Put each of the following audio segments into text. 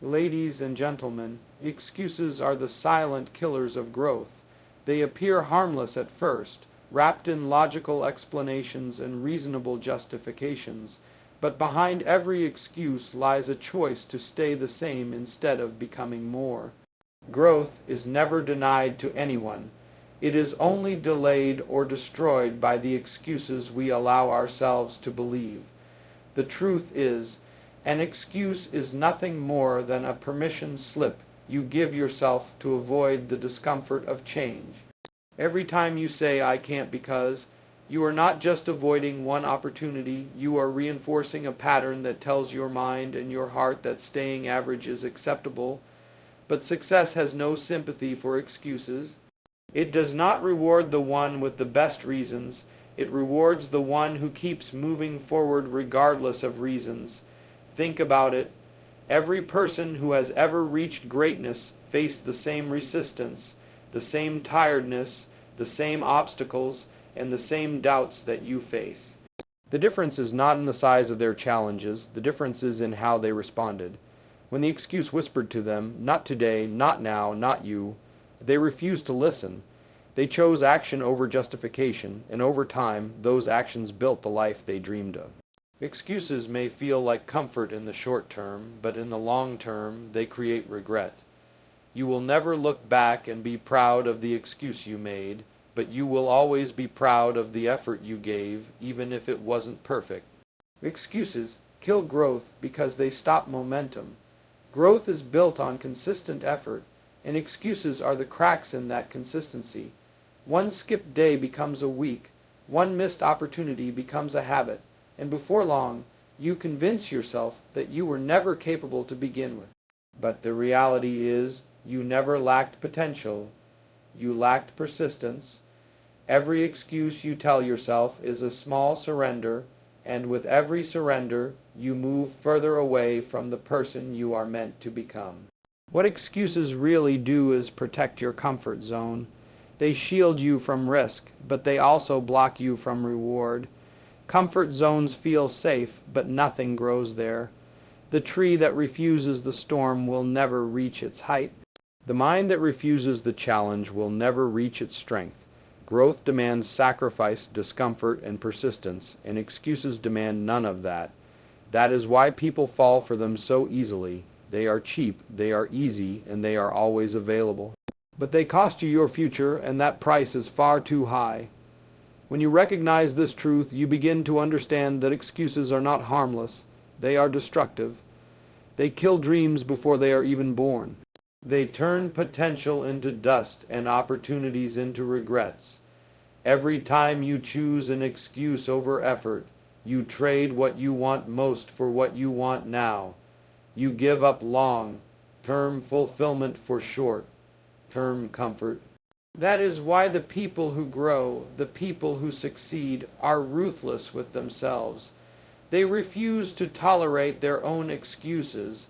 Ladies and gentlemen, excuses are the silent killers of growth. They appear harmless at first, wrapped in logical explanations and reasonable justifications, but behind every excuse lies a choice to stay the same instead of becoming more. Growth is never denied to anyone. It is only delayed or destroyed by the excuses we allow ourselves to believe. The truth is, an excuse is nothing more than a permission slip you give yourself to avoid the discomfort of change. Every time you say, "I can't because," you are not just avoiding one opportunity, you are reinforcing a pattern that tells your mind and your heart that staying average is acceptable. But success has no sympathy for excuses. It does not reward the one with the best reasons. It rewards the one who keeps moving forward regardless of reasons. Think about it. Every person who has ever reached greatness faced the same resistance, the same tiredness, the same obstacles, and the same doubts that you face. The difference is not in the size of their challenges, the difference is in how they responded. When the excuse whispered to them, "Not today, not now, not you," they refused to listen. They chose action over justification, and over time, those actions built the life they dreamed of. Excuses may feel like comfort in the short term, but in the long term, they create regret. You will never look back and be proud of the excuse you made, but you will always be proud of the effort you gave, even if it wasn't perfect. Excuses kill growth because they stop momentum. Growth is built on consistent effort, and excuses are the cracks in that consistency. One skipped day becomes a week, one missed opportunity becomes a habit, and before long, you convince yourself that you were never capable to begin with. But the reality is, you never lacked potential. You lacked persistence. Every excuse you tell yourself is a small surrender, and with every surrender, you move further away from the person you are meant to become. What excuses really do is protect your comfort zone. They shield you from risk, but they also block you from reward. Comfort zones feel safe, but nothing grows there. The tree that refuses the storm will never reach its height. The mind that refuses the challenge will never reach its strength. Growth demands sacrifice, discomfort, and persistence, and excuses demand none of that. That is why people fall for them so easily. They are cheap, they are easy, and they are always available. But they cost you your future, and that price is far too high. When you recognize this truth, you begin to understand that excuses are not harmless. They are destructive. They kill dreams before they are even born. They turn potential into dust and opportunities into regrets. Every time you choose an excuse over effort, you trade what you want most for what you want now. You give up long-term fulfillment for short-term comfort. That is why the people who grow, the people who succeed, are ruthless with themselves. They refuse to tolerate their own excuses.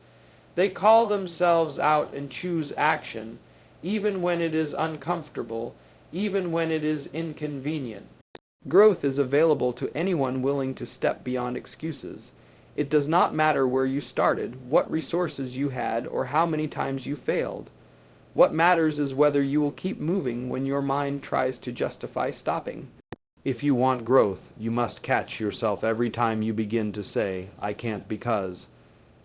They call themselves out and choose action, even when it is uncomfortable, even when it is inconvenient. Growth is available to anyone willing to step beyond excuses. It does not matter where you started, what resources you had, or how many times you failed. What matters is whether you will keep moving when your mind tries to justify stopping. If you want growth, you must catch yourself every time you begin to say, "I can't because,"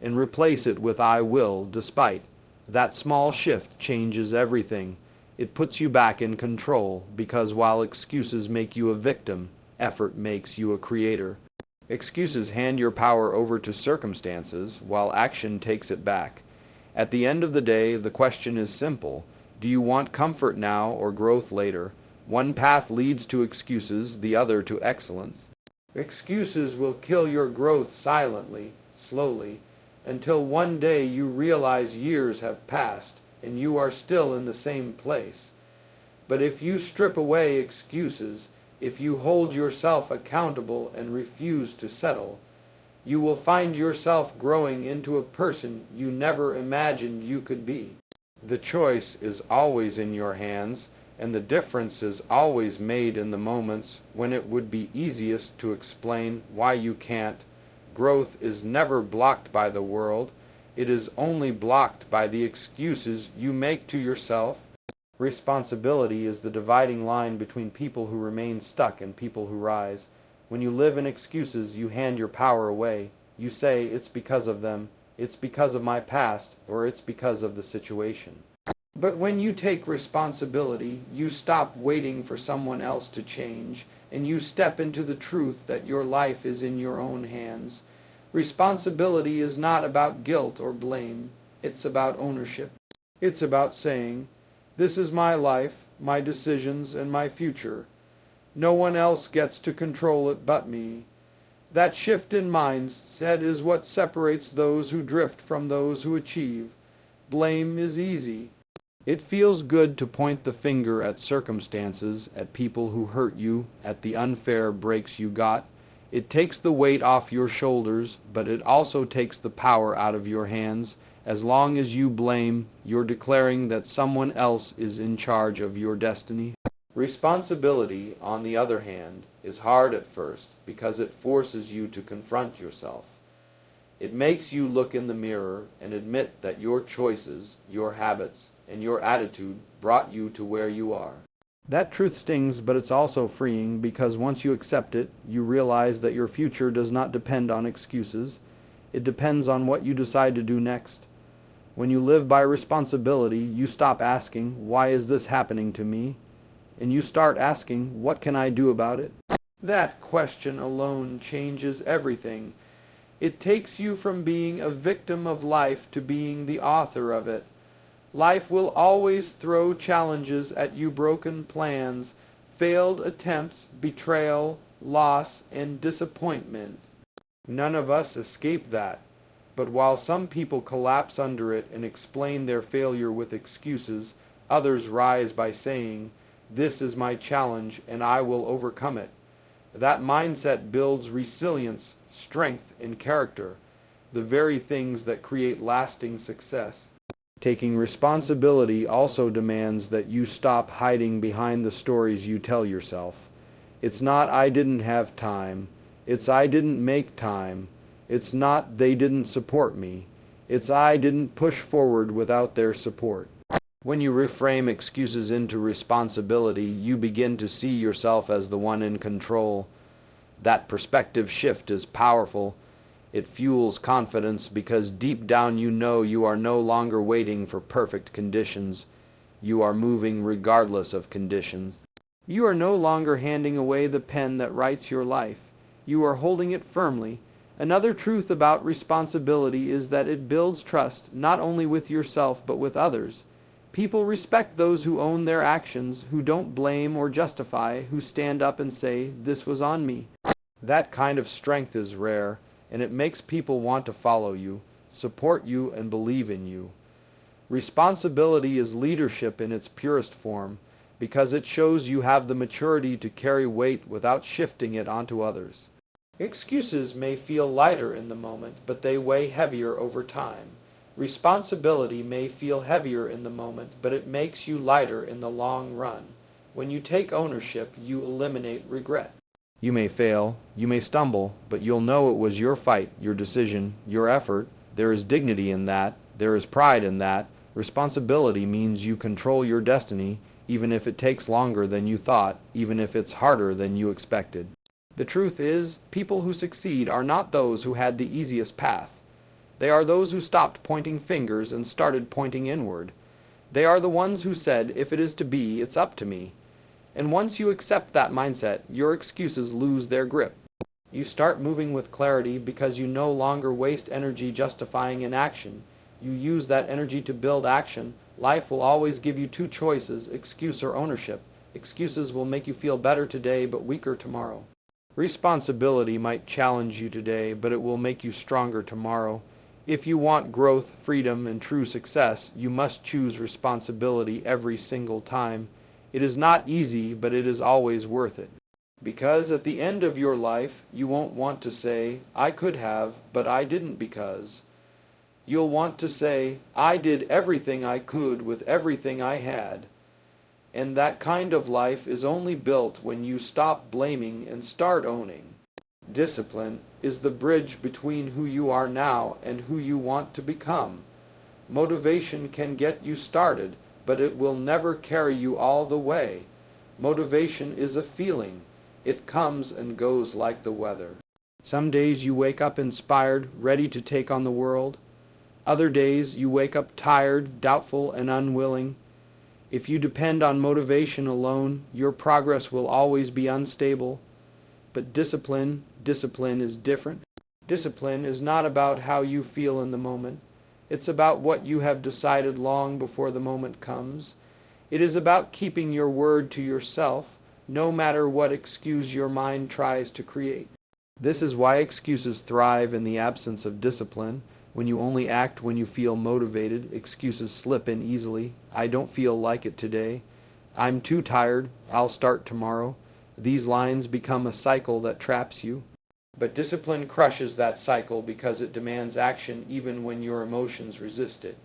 and replace it with "I will despite." That small shift changes everything. It puts you back in control, because while excuses make you a victim, effort makes you a creator. Excuses hand your power over to circumstances, while action takes it back. At the end of the day, the question is simple. Do you want comfort now or growth later? One path leads to excuses, the other to excellence. Excuses will kill your growth silently, slowly, until one day you realize years have passed and you are still in the same place. But if you strip away excuses, if you hold yourself accountable and refuse to settle, you will find yourself growing into a person you never imagined you could be. The choice is always in your hands, and the difference is always made in the moments when it would be easiest to explain why you can't. Growth is never blocked by the world. It is only blocked by the excuses you make to yourself. Responsibility is the dividing line between people who remain stuck and people who rise. When you live in excuses, you hand your power away. You say, it's because of them, it's because of my past, or it's because of the situation. But when you take responsibility, you stop waiting for someone else to change, and you step into the truth that your life is in your own hands. Responsibility is not about guilt or blame. It's about ownership. It's about saying, this is my life, my decisions, and my future. No one else gets to control it but me. That shift in mindset is what separates those who drift from those who achieve. Blame is easy. It feels good to point the finger at circumstances, at people who hurt you, at the unfair breaks you got. It takes the weight off your shoulders, but it also takes the power out of your hands. As long as you blame, you're declaring that someone else is in charge of your destiny. Responsibility, on the other hand, is hard at first because it forces you to confront yourself. It makes you look in the mirror and admit that your choices, your habits, and your attitude brought you to where you are. That truth stings, but it's also freeing because once you accept it, you realize that your future does not depend on excuses. It depends on what you decide to do next. When you live by responsibility, you stop asking, why is this happening to me? And you start asking, what can I do about it? That question alone changes everything. It takes you from being a victim of life to being the author of it. Life will always throw challenges at you, broken plans, failed attempts, betrayal, loss, and disappointment. None of us escape that. But while some people collapse under it and explain their failure with excuses, others rise by saying, this is my challenge and I will overcome it. That mindset builds resilience, strength, and character, the very things that create lasting success. Taking responsibility also demands that you stop hiding behind the stories you tell yourself. It's not I didn't have time. It's I didn't make time. It's not they didn't support me. It's I didn't push forward without their support. When you reframe excuses into responsibility, you begin to see yourself as the one in control. That perspective shift is powerful. It fuels confidence because deep down you know you are no longer waiting for perfect conditions. You are moving regardless of conditions. You are no longer handing away the pen that writes your life. You are holding it firmly. Another truth about responsibility is that it builds trust not only with yourself but with others. People respect those who own their actions, who don't blame or justify, who stand up and say, this was on me. That kind of strength is rare, and it makes people want to follow you, support you, and believe in you. Responsibility is leadership in its purest form, because it shows you have the maturity to carry weight without shifting it onto others. Excuses may feel lighter in the moment, but they weigh heavier over time. Responsibility may feel heavier in the moment, but it makes you lighter in the long run. When you take ownership, you eliminate regret. You may fail, you may stumble, but you'll know it was your fight, your decision, your effort. There is dignity in that. There is pride in that. Responsibility means you control your destiny, even if it takes longer than you thought, even if it's harder than you expected. The truth is, people who succeed are not those who had the easiest path. They are those who stopped pointing fingers and started pointing inward. They are the ones who said, if it is to be, it's up to me. And once you accept that mindset, your excuses lose their grip. You start moving with clarity because you no longer waste energy justifying inaction. You use that energy to build action. Life will always give you two choices, excuse or ownership. Excuses will make you feel better today but weaker tomorrow. Responsibility might challenge you today, but it will make you stronger tomorrow. If you want growth, freedom, and true success, you must choose responsibility every single time. It is not easy, but it is always worth it. Because at the end of your life, you won't want to say, I could have, but I didn't because. You'll want to say, I did everything I could with everything I had. And that kind of life is only built when you stop blaming and start owning. Discipline is the bridge between who you are now and who you want to become. Motivation can get you started, but it will never carry you all the way. Motivation is a feeling. It comes and goes like the weather. Some days you wake up inspired, ready to take on the world. Other days you wake up tired, doubtful, and unwilling. If you depend on motivation alone, your progress will always be unstable. But discipline is different. Discipline is not about how you feel in the moment. It's about what you have decided long before the moment comes. It is about keeping your word to yourself, no matter what excuse your mind tries to create. This is why excuses thrive in the absence of discipline. When you only act when you feel motivated, excuses slip in easily. I don't feel like it today. I'm too tired. I'll start tomorrow. These lines become a cycle that traps you. But discipline crushes that cycle because it demands action even when your emotions resist it.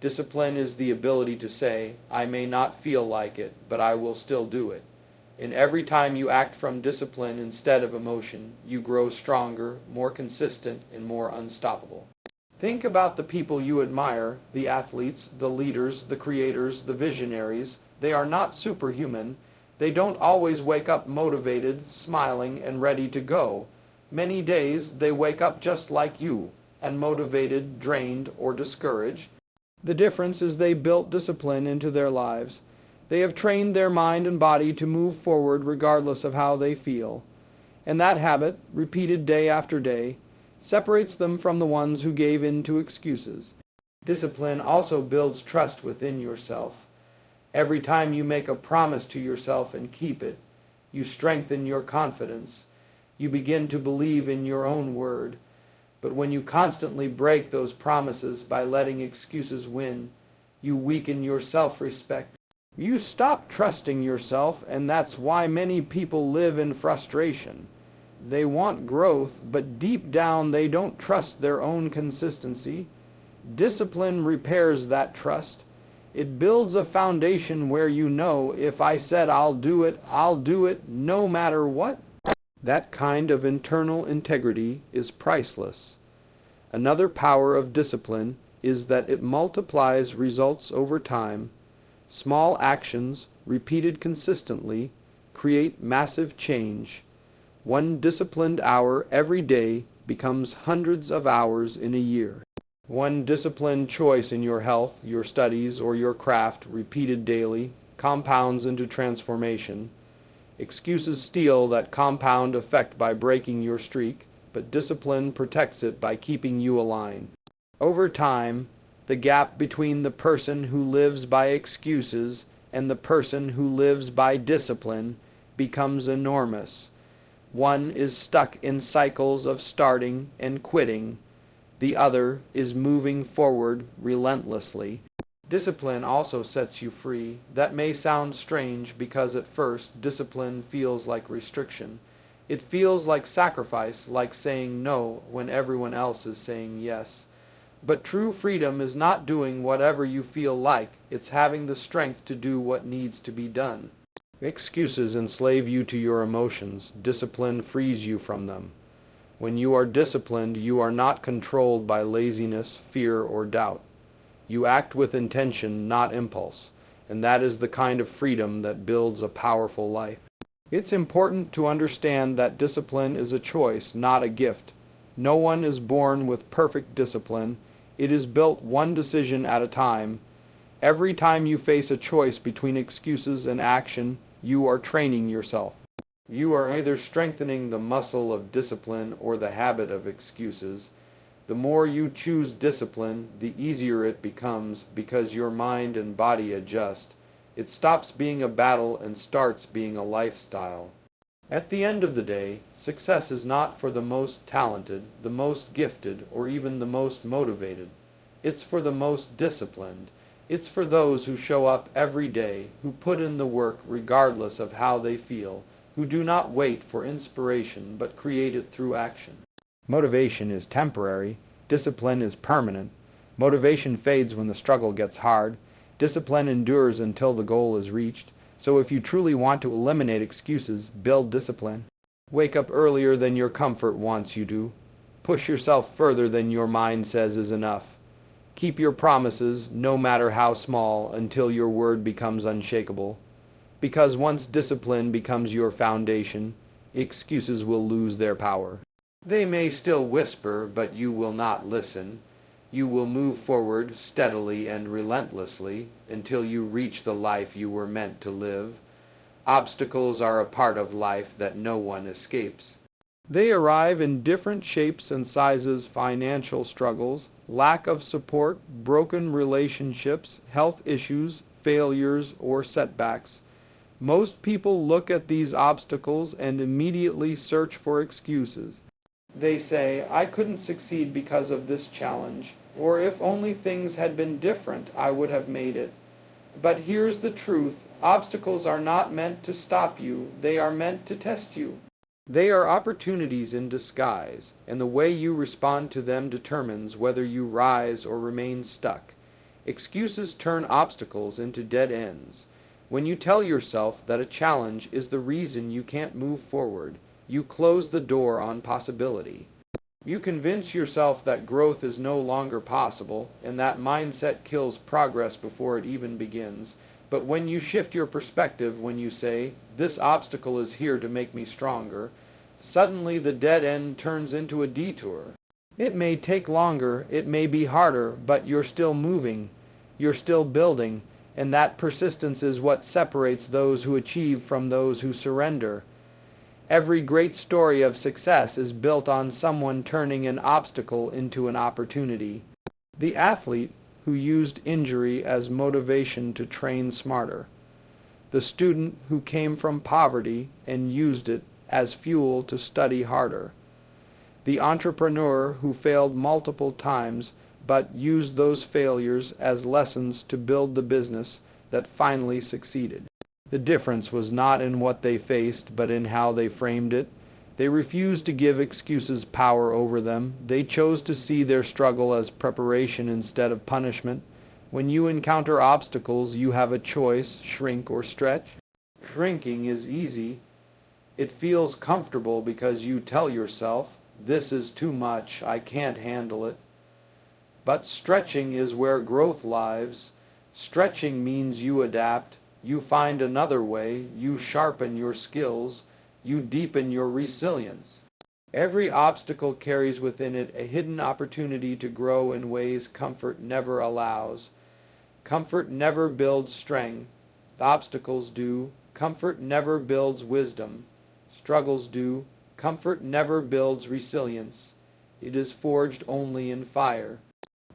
Discipline is the ability to say, I may not feel like it, but I will still do it. And every time you act from discipline instead of emotion, you grow stronger, more consistent, and more unstoppable. Think about the people you admire, the athletes, the leaders, the creators, the visionaries. They are not superhuman. They don't always wake up motivated, smiling, and ready to go. Many days they wake up just like you, unmotivated, drained, or discouraged. The difference is they built discipline into their lives. They have trained their mind and body to move forward regardless of how they feel. And that habit, repeated day after day, separates them from the ones who gave in to excuses. Discipline also builds trust within yourself. Every time you make a promise to yourself and keep it, you strengthen your confidence. You begin to believe in your own word. But when you constantly break those promises by letting excuses win, you weaken your self-respect. You stop trusting yourself, and that's why many people live in frustration. They want growth, but deep down they don't trust their own consistency. Discipline repairs that trust. It builds a foundation where you know, if I said I'll do it no matter what. That kind of internal integrity is priceless. Another power of discipline is that it multiplies results over time. Small actions, repeated consistently, create massive change. One disciplined hour every day becomes hundreds of hours in a year. One disciplined choice in your health, your studies, or your craft, repeated daily, compounds into transformation. Excuses steal that compound effect by breaking your streak, but discipline protects it by keeping you aligned. Over time, the gap between the person who lives by excuses and the person who lives by discipline becomes enormous. One is stuck in cycles of starting and quitting. The other is moving forward relentlessly. Discipline also sets you free. That may sound strange because at first discipline feels like restriction. It feels like sacrifice, like saying no when everyone else is saying yes. But true freedom is not doing whatever you feel like. It's having the strength to do what needs to be done. Excuses enslave you to your emotions. Discipline frees you from them. When you are disciplined, you are not controlled by laziness, fear, or doubt. You act with intention, not impulse, and that is the kind of freedom that builds a powerful life. It's important to understand that discipline is a choice, not a gift. No one is born with perfect discipline. It is built one decision at a time. Every time you face a choice between excuses and action, you are training yourself. You are either strengthening the muscle of discipline or the habit of excuses. The more you choose discipline, the easier it becomes because your mind and body adjust. It stops being a battle and starts being a lifestyle. At the end of the day, success is not for the most talented, the most gifted, or even the most motivated. It's for the most disciplined. It's for those who show up every day, who put in the work regardless of how they feel, who do not wait for inspiration but create it through action. Motivation is temporary. Discipline is permanent. Motivation fades when the struggle gets hard. Discipline endures until the goal is reached. So if you truly want to eliminate excuses, build discipline. Wake up earlier than your comfort wants you to. Push yourself further than your mind says is enough. Keep your promises, no matter how small, until your word becomes unshakable. Because once discipline becomes your foundation, excuses will lose their power. They may still whisper, but you will not listen. You will move forward steadily and relentlessly until you reach the life you were meant to live. Obstacles are a part of life that no one escapes. They arrive in different shapes and sizes: financial struggles, lack of support, broken relationships, health issues, failures, or setbacks. Most people look at these obstacles and immediately search for excuses. They say, "I couldn't succeed because of this challenge," or "if only things had been different, I would have made it." But here's the truth: obstacles are not meant to stop you, they are meant to test you. They are opportunities in disguise, and the way you respond to them determines whether you rise or remain stuck. Excuses turn obstacles into dead ends. When you tell yourself that a challenge is the reason you can't move forward, you close the door on possibility. You convince yourself that growth is no longer possible, and that mindset kills progress before it even begins. But when you shift your perspective, when you say, "This obstacle is here to make me stronger," suddenly the dead end turns into a detour. It may take longer, it may be harder, but you're still moving, you're still building, and that persistence is what separates those who achieve from those who surrender. Every great story of success is built on someone turning an obstacle into an opportunity. The athlete who used injury as motivation to train smarter. The student who came from poverty and used it as fuel to study harder. The entrepreneur who failed multiple times but used those failures as lessons to build the business that finally succeeded. The difference was not in what they faced, but in how they framed it. They refused to give excuses power over them. They chose to see their struggle as preparation instead of punishment. When you encounter obstacles, you have a choice: shrink or stretch. Shrinking is easy. It feels comfortable because you tell yourself, "This is too much, I can't handle it." But stretching is where growth lies. Stretching means you adapt. You find another way, you sharpen your skills, you deepen your resilience. Every obstacle carries within it a hidden opportunity to grow in ways comfort never allows. Comfort never builds strength, obstacles do. Comfort never builds wisdom, struggles do. Comfort never builds resilience, it is forged only in fire.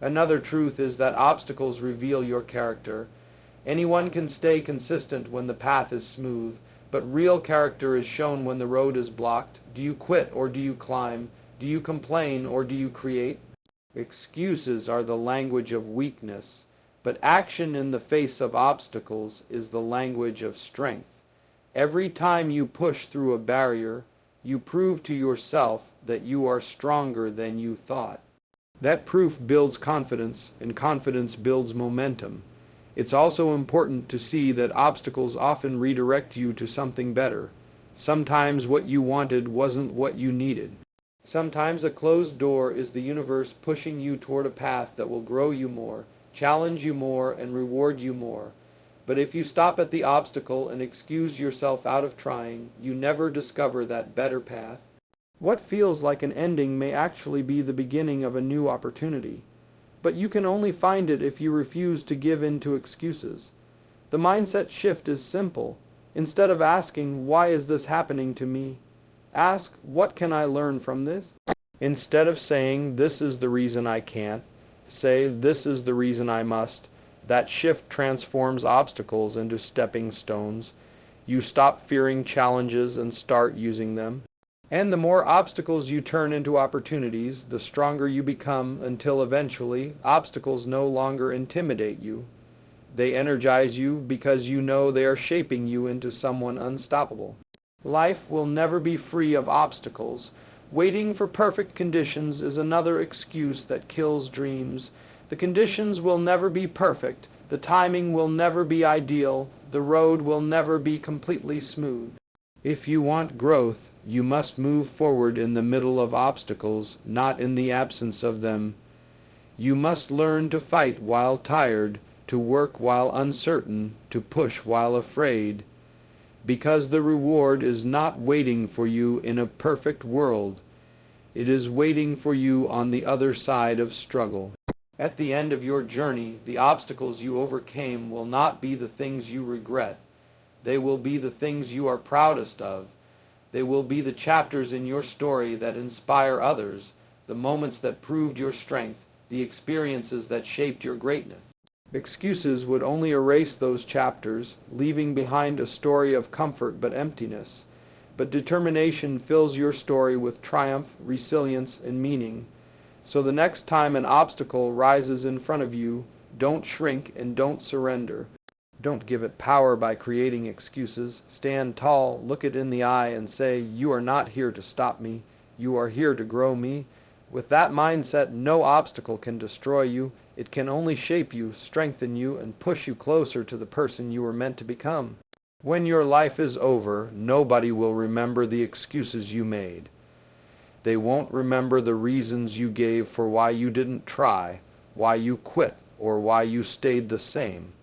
Another truth is that obstacles reveal your character. Anyone can stay consistent when the path is smooth, but real character is shown when the road is blocked. Do you quit or do you climb? Do you complain or do you create? Excuses are the language of weakness, but action in the face of obstacles is the language of strength. Every time you push through a barrier, you prove to yourself that you are stronger than you thought. That proof builds confidence, and confidence builds momentum. It's also important to see that obstacles often redirect you to something better. Sometimes what you wanted wasn't what you needed. Sometimes a closed door is the universe pushing you toward a path that will grow you more, challenge you more, and reward you more. But if you stop at the obstacle and excuse yourself out of trying, you never discover that better path. What feels like an ending may actually be the beginning of a new opportunity. But you can only find it if you refuse to give in to excuses. The mindset shift is simple. Instead of asking, "Why is this happening to me?" ask, "What can I learn from this?" Instead of saying, "This is the reason I can't," say, "This is the reason I must." That shift transforms obstacles into stepping stones. You stop fearing challenges and start using them. And the more obstacles you turn into opportunities, the stronger you become, until eventually obstacles no longer intimidate you. They energize you because you know they are shaping you into someone unstoppable. Life will never be free of obstacles. Waiting for perfect conditions is another excuse that kills dreams. The conditions will never be perfect. The timing will never be ideal. The road will never be completely smooth. If you want growth, you must move forward in the middle of obstacles, not in the absence of them. You must learn to fight while tired, to work while uncertain, to push while afraid, because the reward is not waiting for you in a perfect world. It is waiting for you on the other side of struggle. At the end of your journey, the obstacles you overcame will not be the things you regret. They will be the things you are proudest of. They will be the chapters in your story that inspire others, the moments that proved your strength, the experiences that shaped your greatness. Excuses would only erase those chapters, leaving behind a story of comfort but emptiness. But determination fills your story with triumph, resilience, and meaning. So the next time an obstacle rises in front of you, don't shrink and don't surrender. Don't give it power by creating excuses. Stand tall, look it in the eye, and say, "You are not here to stop me. You are here to grow me." With that mindset, no obstacle can destroy you. It can only shape you, strengthen you, and push you closer to the person you were meant to become. When your life is over, nobody will remember the excuses you made. They won't remember the reasons you gave for why you didn't try, why you quit, or why you stayed the same.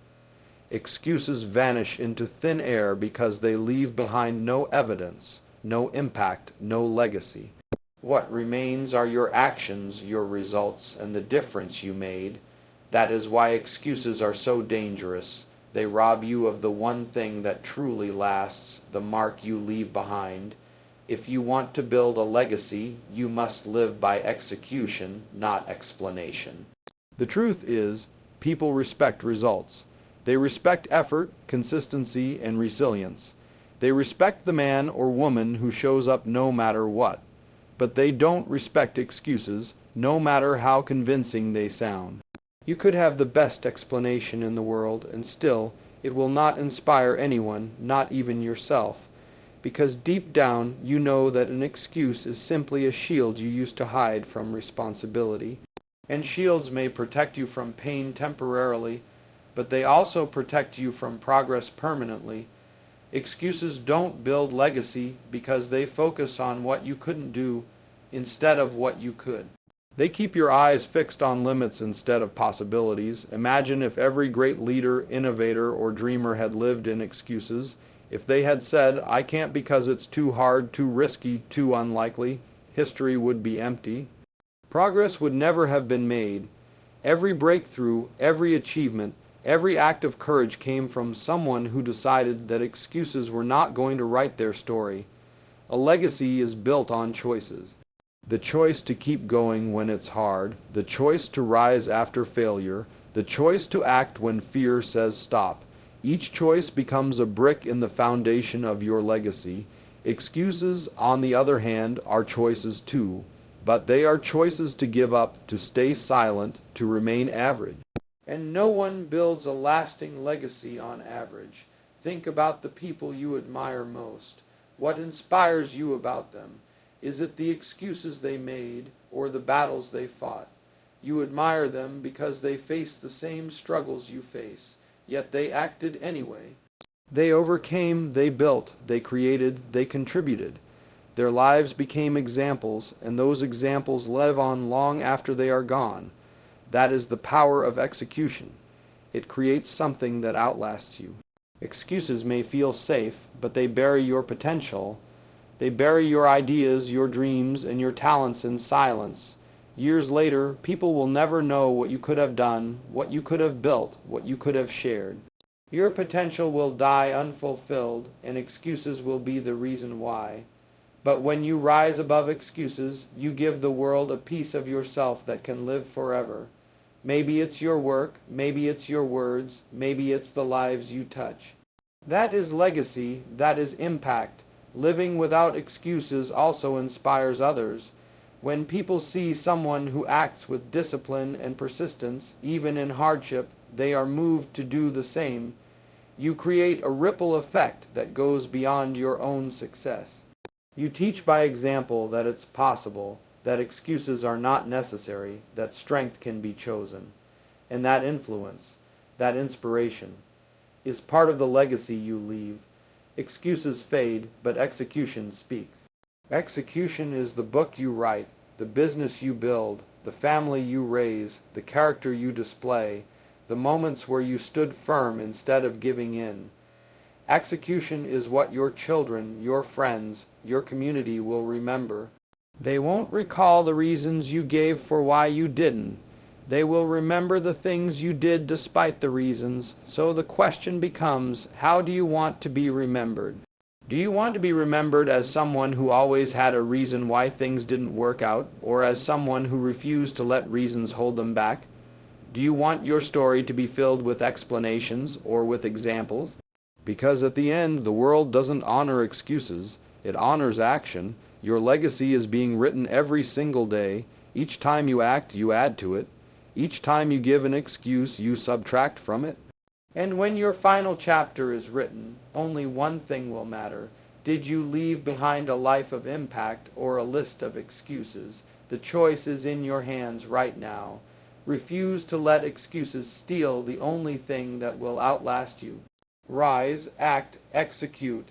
Excuses vanish into thin air because they leave behind no evidence, no impact, no legacy. What remains are your actions, your results, and the difference you made. That is why excuses are so dangerous. They rob you of the one thing that truly lasts, the mark you leave behind. If you want to build a legacy, you must live by execution, not explanation. The truth is, people respect results. They respect effort, consistency, and resilience. They respect the man or woman who shows up no matter what. But they don't respect excuses, no matter how convincing they sound. You could have the best explanation in the world, and still, it will not inspire anyone, not even yourself. Because deep down you know that an excuse is simply a shield you use to hide from responsibility. And shields may protect you from pain temporarily, but they also protect you from progress permanently. Excuses don't build legacy because they focus on what you couldn't do instead of what you could. They keep your eyes fixed on limits instead of possibilities. Imagine if every great leader, innovator, or dreamer had lived in excuses. If they had said, "I can't because it's too hard, too risky, too unlikely," history would be empty. Progress would never have been made. Every breakthrough, every achievement, every act of courage came from someone who decided that excuses were not going to write their story. A legacy is built on choices. The choice to keep going when it's hard, the choice to rise after failure, the choice to act when fear says stop. Each choice becomes a brick in the foundation of your legacy. Excuses, on the other hand, are choices too, but they are choices to give up, to stay silent, to remain average. And no one builds a lasting legacy on average. Think about the people you admire most. What inspires you about them? Is it the excuses they made or the battles they fought? You admire them because they faced the same struggles you face, yet they acted anyway. They overcame, they built, they created, they contributed. Their lives became examples, and those examples live on long after they are gone. That is the power of execution. It creates something that outlasts you. Excuses may feel safe, but they bury your potential. They bury your ideas, your dreams, and your talents in silence. Years later, people will never know what you could have done, what you could have built, what you could have shared. Your potential will die unfulfilled, and excuses will be the reason why. But when you rise above excuses, you give the world a piece of yourself that can live forever. Maybe it's your work, maybe it's your words, maybe it's the lives you touch. That is legacy, that is impact. Living without excuses also inspires others. When people see someone who acts with discipline and persistence, even in hardship, they are moved to do the same. You create a ripple effect that goes beyond your own success. You teach by example that it's possible, that excuses are not necessary, that strength can be chosen. And that influence, that inspiration, is part of the legacy you leave. Excuses fade, but execution speaks. Execution is the book you write, the business you build, the family you raise, the character you display, the moments where you stood firm instead of giving in. Execution is what your children, your friends, your community will remember. They won't recall the reasons you gave for why you didn't. They will remember the things you did despite the reasons. So the question becomes, how do you want to be remembered? Do you want to be remembered as someone who always had a reason why things didn't work out, or as someone who refused to let reasons hold them back? Do you want your story to be filled with explanations or with examples? Because at the end, the world doesn't honor excuses, it honors action. Your legacy is being written every single day. Each time you act, you add to it. Each time you give an excuse, you subtract from it. And when your final chapter is written, only one thing will matter. Did you leave behind a life of impact or a list of excuses? The choice is in your hands right now. Refuse to let excuses steal the only thing that will outlast you. Rise, act, execute,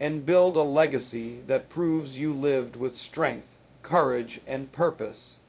and build a legacy that proves you lived with strength, courage, and purpose.